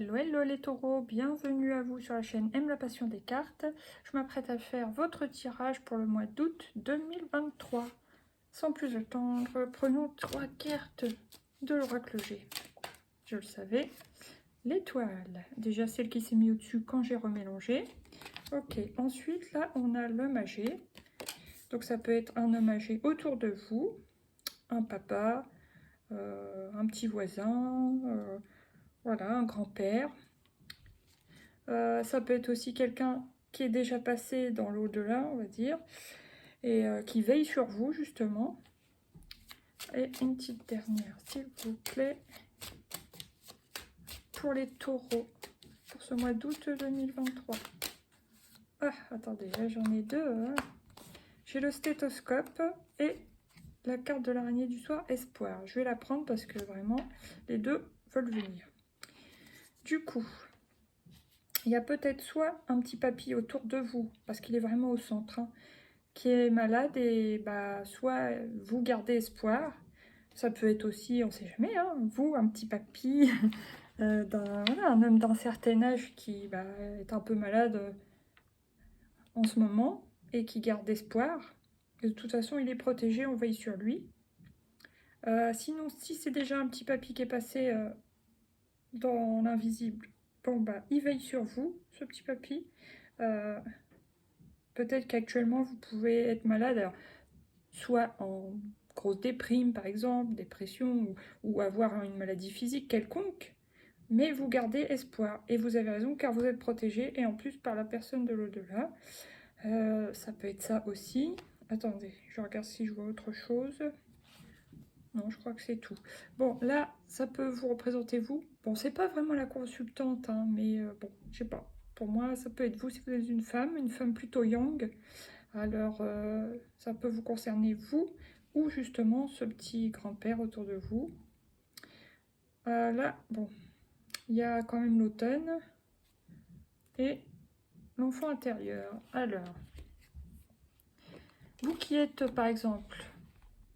Hello, hello les taureaux, bienvenue à vous sur la chaîne Aime la passion des cartes. Je m'apprête à faire votre tirage pour le mois d'août 2023. Sans plus attendre, prenons 3 cartes de l'oracle G. Je le savais. L'étoile, déjà celle qui s'est mise au-dessus quand j'ai remélangé. Ok, ensuite là on a l'homme âgé. Donc ça peut être un homme âgé autour de vous, un papa, un petit voisin, voilà, un grand-père. Ça peut être aussi quelqu'un qui est déjà passé dans l'au-delà, on va dire, et qui veille sur vous, justement. Et une petite dernière, s'il vous plaît, pour les taureaux, pour ce mois d'août 2023. Ah, attendez, là j'en ai deux. Hein. J'ai le stéthoscope et la carte de l'araignée du soir, espoir. Je vais la prendre parce que vraiment, les deux veulent venir. Du coup, il y a peut-être soit un petit papy autour de vous, parce qu'il est vraiment au centre, hein, qui est malade, et bah, soit vous gardez espoir. Ça peut être aussi, on ne sait jamais, hein, vous, un petit papy, voilà, un homme d'un certain âge qui bah, est un peu malade en ce moment et qui garde espoir. De toute façon, il est protégé, on veille sur lui. Sinon, si c'est déjà un petit papy qui est passé dans l'invisible, bon, bah, il veille sur vous, ce petit papy. Peut-être qu'actuellement, vous pouvez être malade, alors, soit en grosse déprime, par exemple, dépression, ou avoir une maladie physique quelconque, mais vous gardez espoir. Et vous avez raison, car vous êtes protégé, et en plus par la personne de l'au-delà. Ça peut être ça aussi. Attendez, je regarde si je vois autre chose. Non, je crois que c'est tout. Bon, là, ça peut vous représenter vous. Bon, c'est pas vraiment la consultante, hein, mais bon, je sais pas. Pour moi, ça peut être vous si vous êtes une femme plutôt yang. Alors, ça peut vous concerner vous, ou justement ce petit grand-père autour de vous. Là, bon, il y a quand même l'automne et l'enfant intérieur. Alors, vous qui êtes par exemple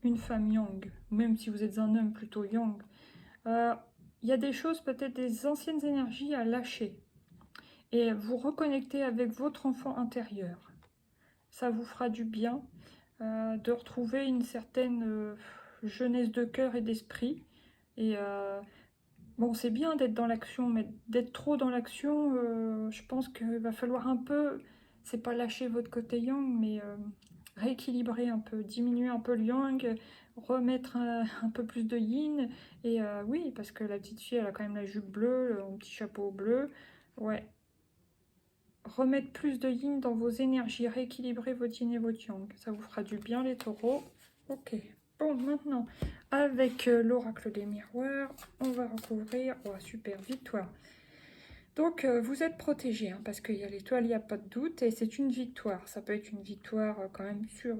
une femme yang, même si vous êtes un homme plutôt yang, il y a des choses, peut-être des anciennes énergies à lâcher et vous reconnecter avec votre enfant intérieur. Ça vous fera du bien de retrouver une certaine jeunesse de cœur et d'esprit. Et bon, c'est bien d'être dans l'action, mais d'être trop dans l'action, je pense qu'il va falloir un peu, c'est pas lâcher votre côté yang, mais rééquilibrer un peu, diminuer un peu le yang, remettre un peu plus de yin. Et oui, parce que la petite fille, elle a quand même la jupe bleue, le petit chapeau bleu. Ouais. Remettre plus de yin dans vos énergies, rééquilibrer votre yin et votre yang. Ça vous fera du bien, les taureaux. Ok. Bon, maintenant, avec l'oracle des miroirs, on va recouvrir... Oh, super, victoire. Donc, vous êtes protégés, hein, parce qu'il y a l'étoile, il n'y a pas de doute, et c'est une victoire. Ça peut être une victoire quand même sur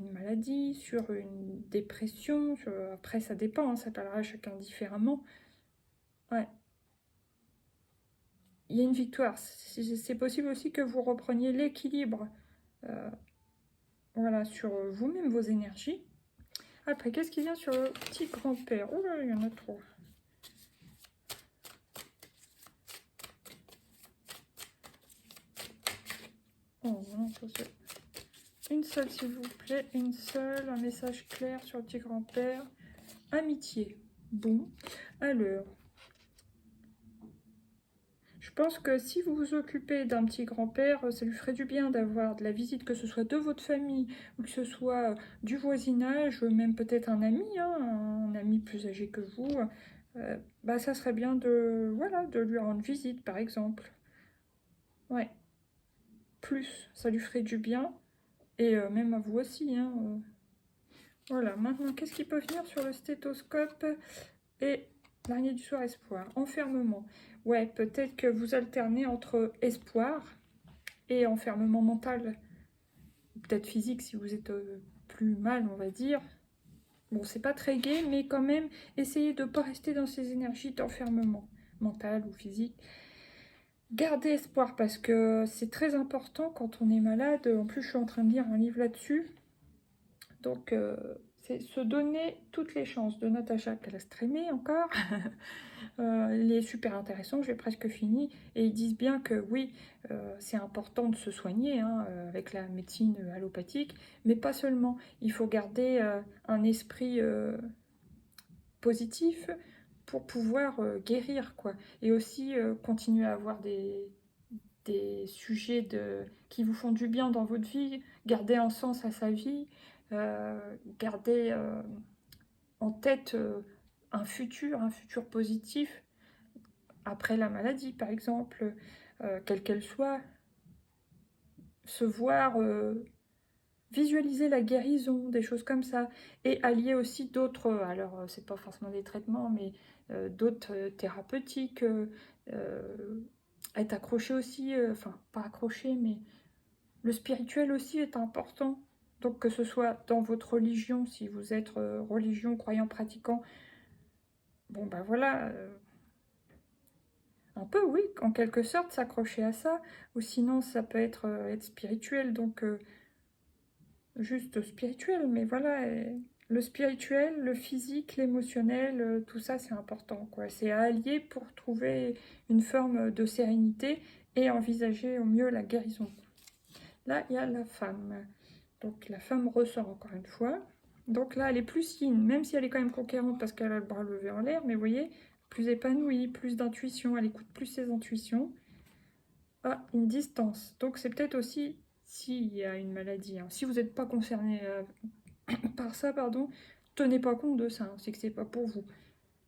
une maladie, sur une dépression. Après, ça dépend, hein, ça parlera chacun différemment. Ouais. Il y a une victoire. C'est possible aussi que vous repreniez l'équilibre voilà, sur vous-même, vos énergies. Après, qu'est-ce qui vient sur le petit grand-père? Oh là, il y en a trop. Oh non, ça c'est... Une seule, s'il vous plaît. Une seule. Un message clair sur le petit grand-père. Amitié. Bon. Alors... Je pense que si vous vous occupez d'un petit grand-père, ça lui ferait du bien d'avoir de la visite, que ce soit de votre famille ou que ce soit du voisinage, même peut-être un ami, hein, un ami plus âgé que vous. Bah, ça serait bien de, voilà, de lui rendre visite, par exemple. Ouais. Plus, ça lui ferait du bien. Et même à vous aussi. Hein, Voilà, maintenant, qu'est-ce qui peut venir sur le stéthoscope et l'araignée du soir espoir? Enfermement. Ouais, peut-être que vous alternez entre espoir et enfermement mental. Peut-être physique si vous êtes plus mal, on va dire. Bon, c'est pas très gai, mais quand même, essayez de ne pas rester dans ces énergies d'enfermement mental ou physique. Gardez espoir parce que c'est très important quand on est malade. En plus, je suis en train de lire un livre là-dessus. Donc, C'est se donner toutes les chances de Natacha Calastrémé encore. Il est super intéressant, j'ai presque fini. Et ils disent bien que oui, c'est important de se soigner hein, avec la médecine allopathique, mais pas seulement. Il faut garder un esprit positif pour pouvoir guérir, quoi. Et aussi continuer à avoir des sujets qui vous font du bien dans votre vie, garder un sens à sa vie, garder en tête un futur positif après la maladie, par exemple, quelle qu'elle soit, se voir, visualiser la guérison, des choses comme ça, et allier aussi d'autres, alors c'est pas forcément des traitements, mais d'autres thérapeutiques, être accroché aussi, enfin pas accroché, mais le spirituel aussi est important. Donc que ce soit dans votre religion, si vous êtes religion, croyant, pratiquant, bon ben voilà, un peu oui, en quelque sorte s'accrocher à ça, ou sinon ça peut être spirituel, donc juste spirituel, mais voilà, le spirituel, le physique, l'émotionnel, tout ça c'est important, quoi. C'est à allier pour trouver une forme de sérénité et envisager au mieux la guérison. Là, il y a la femme. Donc la femme ressort encore une fois. Donc là, elle est plus yin, même si elle est quand même conquérante parce qu'elle a le bras levé en l'air, mais vous voyez, plus épanouie, plus d'intuition, elle écoute plus ses intuitions. Ah, une distance. Donc c'est peut-être aussi s'il y a une maladie. Hein. Si vous n'êtes pas concerné par ça, pardon, tenez pas compte de ça, hein, c'est que c'est pas pour vous.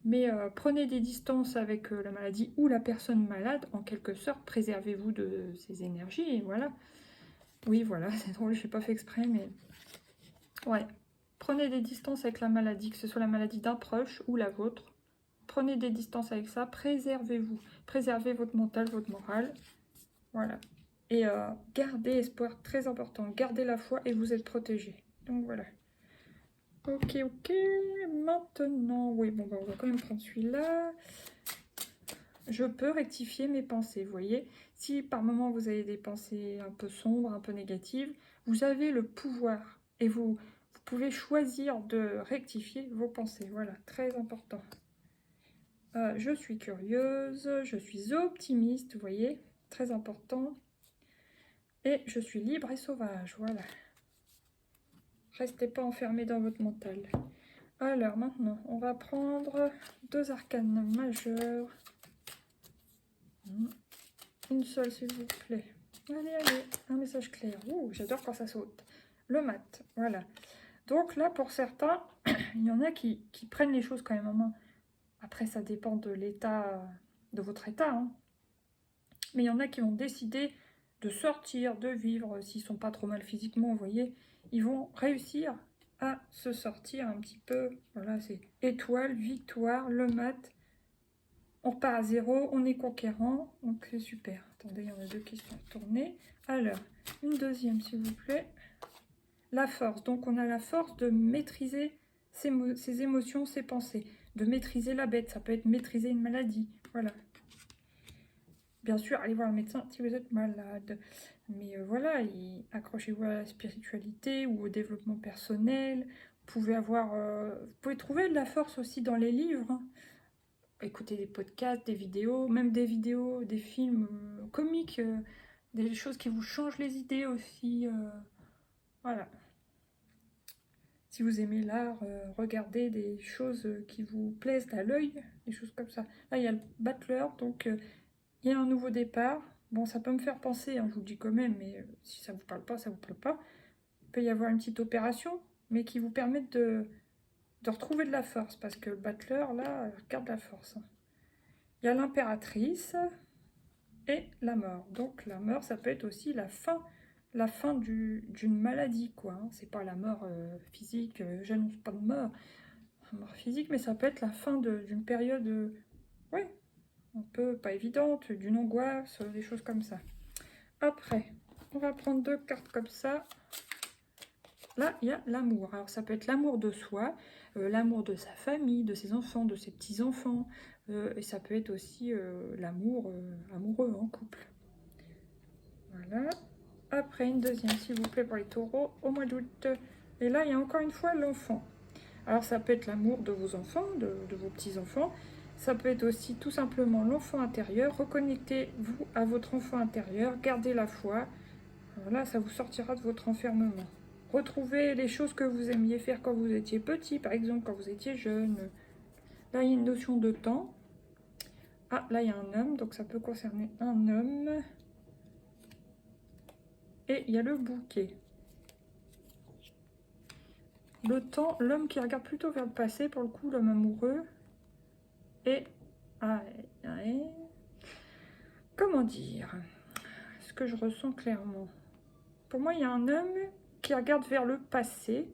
Mais prenez des distances avec la maladie ou la personne malade, en quelque sorte, préservez-vous de ses énergies, et voilà. Oui, voilà, c'est drôle, je n'ai pas fait exprès, mais... Ouais, prenez des distances avec la maladie, que ce soit la maladie d'un proche ou la vôtre. Prenez des distances avec ça, préservez-vous. Préservez votre mental, votre morale. Voilà. Et gardez espoir, très important. Gardez la foi et vous êtes protégé. Donc voilà. Ok, ok. Maintenant, oui, bon, bah, on va quand même prendre celui-là. Je peux rectifier mes pensées, vous voyez. Si par moment vous avez des pensées un peu sombres, un peu négatives, vous avez le pouvoir et vous pouvez choisir de rectifier vos pensées. Voilà, très important. Je suis curieuse, je suis optimiste, vous voyez, très important. Et je suis libre et sauvage, voilà. Restez pas enfermés dans votre mental. Alors maintenant, on va prendre 2 arcanes majeures. Une seule, s'il vous plaît. Allez, allez, un message clair. Ouh, j'adore quand ça saute. Le mat, voilà. Donc là, pour certains, il y en a qui prennent les choses quand même en main. Après, ça dépend de l'état, de votre état. Hein. Mais il y en a qui vont décider de sortir, de vivre, s'ils sont pas trop mal physiquement, vous voyez. Ils vont réussir à se sortir un petit peu. Voilà, c'est étoile, victoire, le mat. On repart à zéro, on est conquérant, donc c'est super. Attendez, il y en a 2 qui sont tournées. Alors, une deuxième, s'il vous plaît. La force, donc on a la force de maîtriser ses émotions, ses pensées. De maîtriser la bête, ça peut être maîtriser une maladie, voilà. Bien sûr, allez voir le médecin si vous êtes malade. Mais voilà, accrochez-vous à la spiritualité ou au développement personnel. Vous pouvez trouver de la force aussi dans les livres, hein. Écouter des podcasts, des vidéos, même des vidéos, des films comiques, des choses qui vous changent les idées aussi. Voilà. Si vous aimez l'art, regardez des choses qui vous plaisent à l'œil, des choses comme ça. Là, il y a le battleur, donc il y a un nouveau départ. Bon, ça peut me faire penser, hein, je vous le dis quand même, mais si ça vous parle pas, ça vous plaît pas. Il peut y avoir une petite opération, mais qui vous permette de retrouver de la force, parce que le battleur, là, garde la force. Hein. Il y a l'impératrice et la mort. Donc la mort, ça peut être aussi la fin d'une maladie, quoi. Hein. C'est pas la mort physique, j'annonce pas de mort, la mort physique, mais ça peut être la fin d'une période, ouais, un peu pas évidente, d'une angoisse, des choses comme ça. Après, on va prendre 2 cartes comme ça. Là, il y a l'amour. Alors, ça peut être l'amour de soi, l'amour de sa famille, de ses enfants, de ses petits-enfants. Et ça peut être aussi l'amour amoureux en couple. Voilà. Après, une deuxième, s'il vous plaît, pour les taureaux, au mois d'août. Et là, il y a encore une fois l'enfant. Alors ça peut être l'amour de vos enfants, de vos petits-enfants. Ça peut être aussi tout simplement l'enfant intérieur. Reconnectez-vous à votre enfant intérieur, gardez la foi. Là, ça vous sortira de votre enfermement. Retrouvez les choses que vous aimiez faire quand vous étiez petit, par exemple quand vous étiez jeune. Là, il y a une notion de temps. Ah, là, il y a un homme, donc ça peut concerner un homme. Et il y a le bouquet. Le temps, l'homme qui regarde plutôt vers le passé, pour le coup, l'homme amoureux. Et... comment dire? Ce que je ressens clairement. Pour moi, il y a un homme qui regarde vers le passé,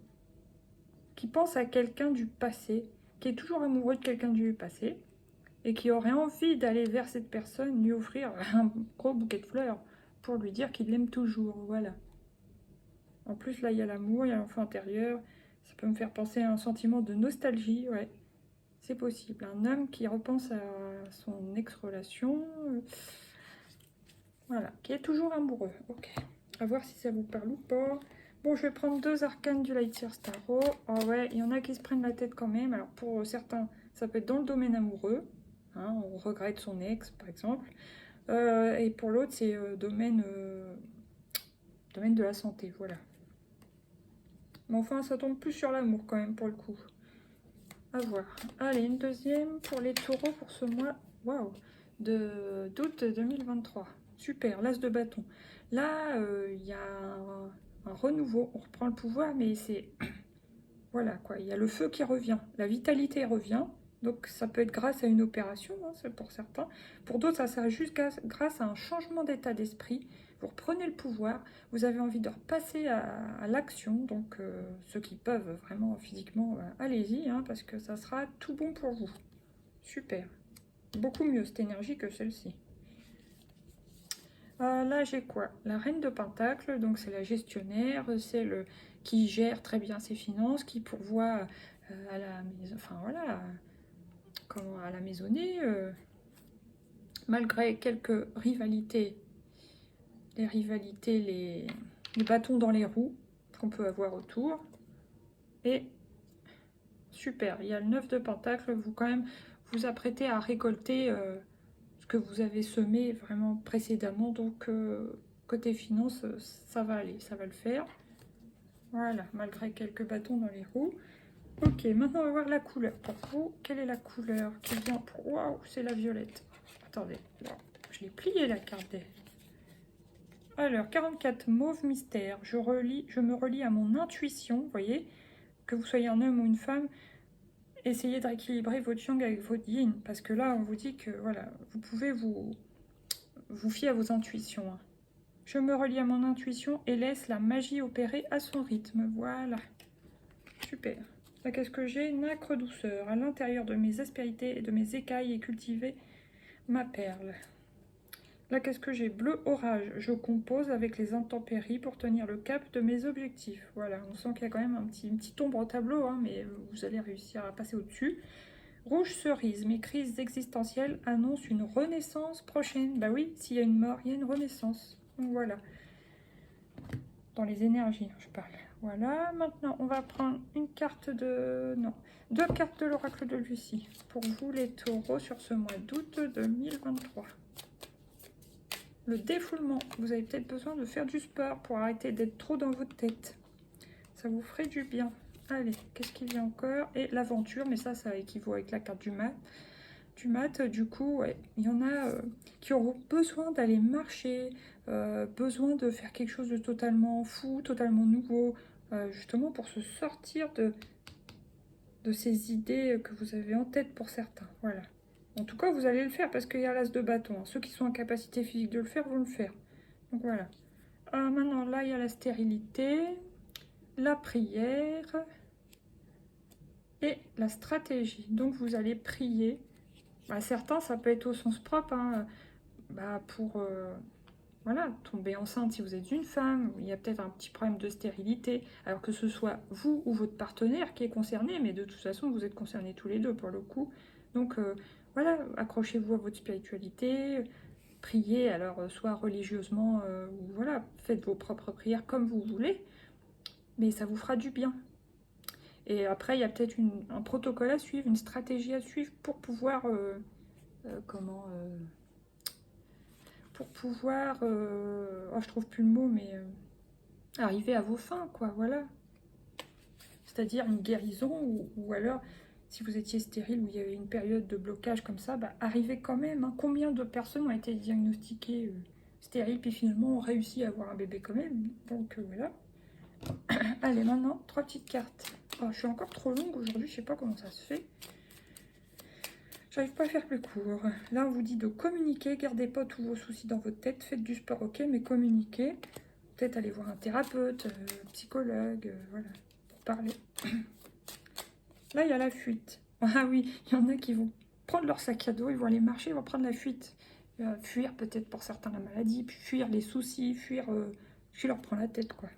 qui pense à quelqu'un du passé, qui est toujours amoureux de quelqu'un du passé, et qui aurait envie d'aller vers cette personne, lui offrir un gros bouquet de fleurs, pour lui dire qu'il l'aime toujours, voilà. En plus, là, il y a l'amour, il y a l'enfant intérieur, ça peut me faire penser à un sentiment de nostalgie, ouais. C'est possible. Un homme qui repense à son ex-relation, voilà, qui est toujours amoureux, ok. À voir si ça vous parle ou pas. Bon, je vais prendre 2 arcanes du Lightyear Tarot. Ah ouais, il y en a qui se prennent la tête quand même. Alors pour certains, ça peut être dans le domaine amoureux. Hein, on regrette son ex, par exemple. Et pour l'autre, c'est domaine de la santé, voilà. Mais enfin, ça tombe plus sur l'amour quand même, pour le coup. À voir. Allez, une deuxième pour les taureaux pour ce mois, waouh, d'août 2023. Super, l'as de bâton. Là, il y a un renouveau, on reprend le pouvoir, mais c'est... voilà, quoi, il y a le feu qui revient, la vitalité revient. Donc ça peut être grâce à une opération, hein, c'est pour certains. Pour d'autres, ça sert juste grâce à un changement d'état d'esprit. Vous reprenez le pouvoir, vous avez envie de repasser à l'action. Donc ceux qui peuvent vraiment physiquement, allez-y, hein, parce que ça sera tout bon pour vous. Super. Beaucoup mieux cette énergie que celle-ci. Là, j'ai quoi? La reine de Pentacle, donc c'est la gestionnaire, c'est le qui gère très bien ses finances, qui pourvoit à la maison, enfin voilà, comment à la maisonnée, malgré quelques rivalités, les bâtons dans les roues qu'on peut avoir autour. Et super, il y a le 9 de Pentacle, vous quand même vous apprêtez à récolter ce que vous avez semé vraiment précédemment, donc côté finances, ça va aller, ça va le faire. Voilà, malgré quelques bâtons dans les roues. Ok, maintenant on va voir la couleur. Pour vous, quelle est la couleur qui vient pour... Waouh, c'est la violette. Attendez, wow. Je l'ai plié la carte. Alors, 44, mauve mystère. Je me relie à mon intuition, vous voyez. Que vous soyez un homme ou une femme, essayez de rééquilibrer votre yang avec votre yin. Parce que là, on vous dit que, voilà, vous pouvez vous fier à vos intuitions. Hein. Je me relie à mon intuition et laisse la magie opérer à son rythme. Voilà. Super. Là, qu'est-ce que j'ai? Nacre douceur. À l'intérieur de mes aspérités et de mes écailles et cultiver ma perle. Là, qu'est-ce que j'ai? Bleu orage. Je compose avec les intempéries pour tenir le cap de mes objectifs. Voilà, on sent qu'il y a quand même une petite ombre au tableau, hein, mais vous allez réussir à passer au-dessus. Rouge cerise. Mes crises existentielles annoncent une renaissance prochaine. Bah oui, s'il y a une mort, il y a une renaissance. Donc voilà. Dans les énergies, je parle. Voilà, maintenant on va prendre une carte de... non, 2 cartes de l'oracle de Lucie. Pour vous les taureaux sur ce mois d'août 2023. Le défoulement. Vous avez peut-être besoin de faire du sport pour arrêter d'être trop dans votre tête. Ça vous ferait du bien. Allez, qu'est-ce qu'il y a encore? Et l'aventure, mais ça équivaut avec la carte du mat. Du coup, ouais, il y en a qui auront besoin d'aller marcher, besoin de faire quelque chose de totalement fou, totalement nouveau, justement pour se sortir de ces idées que vous avez en tête pour certains. Voilà. En tout cas, vous allez le faire parce qu'il y a l'as de bâton. Hein. Ceux qui sont en capacité physique de le faire vont le faire. Donc voilà. Maintenant, là, il y a la stérilité, la prière et la stratégie. Donc vous allez prier. Bah, certains, ça peut être au sens propre, hein, pour voilà, tomber enceinte si vous êtes une femme, il y a peut-être un petit problème de stérilité, alors que ce soit vous ou votre partenaire qui est concerné, mais de toute façon, vous êtes concernés tous les deux pour le coup. Donc voilà, accrochez-vous à votre spiritualité, priez, alors soit religieusement, ou voilà, faites vos propres prières comme vous voulez, mais ça vous fera du bien. Et après, il y a peut-être un protocole à suivre, une stratégie à suivre pour pouvoir... pour pouvoir... oh, je trouve plus le mot, mais... arriver à vos fins, quoi, voilà. C'est-à-dire une guérison, ou alors, si vous étiez stérile, où il y avait une période de blocage comme ça, bah, arrivez quand même. Hein. Combien de personnes ont été diagnostiquées stériles, puis finalement ont réussi à avoir un bébé quand même. Donc voilà. Allez, maintenant, 3 petites cartes. Oh, je suis encore trop longue aujourd'hui, je sais pas comment ça se fait. J'arrive pas à faire plus court. Là, on vous dit de communiquer, gardez pas tous vos soucis dans votre tête, faites du sport, ok, mais communiquez. Peut-être aller voir un thérapeute, psychologue, voilà, pour parler. Là, il y a la fuite. Ah oui, il y en a qui vont prendre leur sac à dos, ils vont aller marcher, ils vont prendre la fuite. Fuir peut-être pour certains la maladie, puis fuir les soucis, fuir qui leur prend la tête, quoi.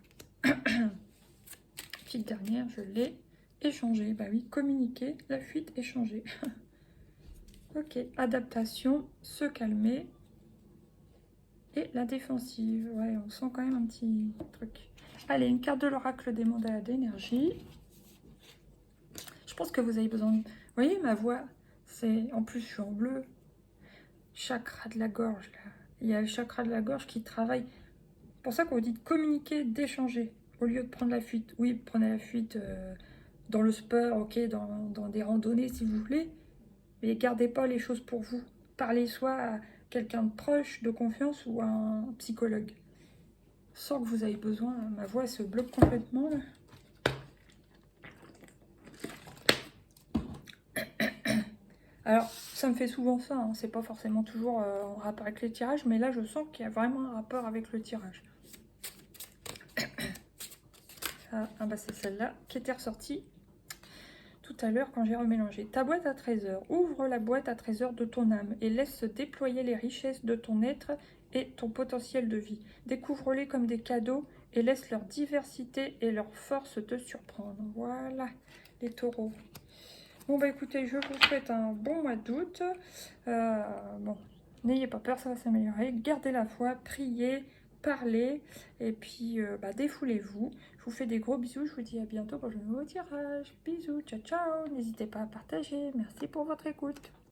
Petite dernière, je l'ai. Échanger, bah oui, communiquer, la fuite, échanger. Ok, adaptation, se calmer. Et la défensive, ouais, on sent quand même un petit truc. Allez, une carte de l'oracle des mandats d'énergie. Je pense que vous avez besoin de... Vous voyez, ma voix, c'est... En plus, je suis en bleu. Chakra de la gorge, là. Il y a le chakra de la gorge qui travaille. C'est pour ça qu'on vous dit de communiquer, d'échanger, au lieu de prendre la fuite. Oui, prenez la fuite dans le sport, ok, dans des randonnées, si vous voulez. Mais gardez pas les choses pour vous. Parlez soit à quelqu'un de proche, de confiance, ou à un psychologue. Sans que vous ayez besoin, ma voix se bloque complètement, là. Alors, ça me fait souvent ça, hein. C'est pas forcément toujours en rapport avec les tirages, mais là, je sens qu'il y a vraiment un rapport avec le tirage. Ah bah c'est celle-là qui était ressortie tout à l'heure quand j'ai remélangé. Ta boîte à trésors. Ouvre la boîte à trésors de ton âme et laisse se déployer les richesses de ton être et ton potentiel de vie. Découvre-les comme des cadeaux et laisse leur diversité et leur force te surprendre. Voilà, les taureaux. Bon bah écoutez, je vous souhaite un bon mois d'août. Bon, n'ayez pas peur, ça va s'améliorer. Gardez la foi, priez, parlez et puis bah, défoulez-vous. Je vous fais des gros bisous, je vous dis à bientôt pour un nouveau tirage. Bisous, ciao ciao, n'hésitez pas à partager. Merci pour votre écoute.